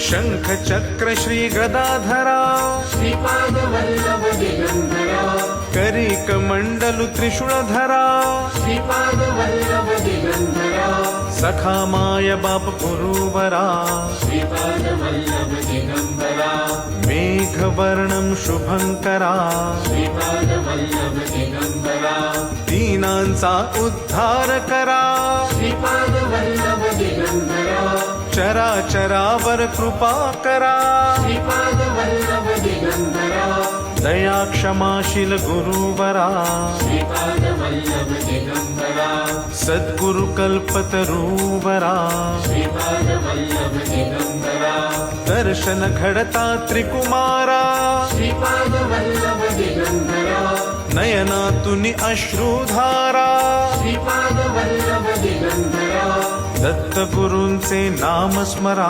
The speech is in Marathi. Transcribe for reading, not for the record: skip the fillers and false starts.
शंख चक्र श्री गदाधरा श्रीपाद वल्लभ दिगंबरा करी कमंडलु त्रिशूळधरा श्रीपाद वल्लभ दिगंबरा सखा माय बाप गुरुवरा श्रीपाद वल्लभ दिगंबरा मेघवर्णं शुभंकरा श्रीपाद वल्लभ दिगंबरा दीनांचा उद्धार करा श्रीपाद वल्लभ दिगंबरा चराचरावर कृपा करा श्रीपाद वल्लभ दिगंबरा दया क्षमाशील गुरुवरा श्रीपाद वल्लभ दिगंबरा सद्गुरु कल्पतरुवरा श्रीपाद वल्लभ दिगंबरा दर्शन घडता त्रिकुमारा श्रीपाद वल्लभ दिगंबरा नयनातुनि अश्रुधारा श्रीपाद वल्लभ दिगंबरा दत्त गुरूंचे नाम स्मरा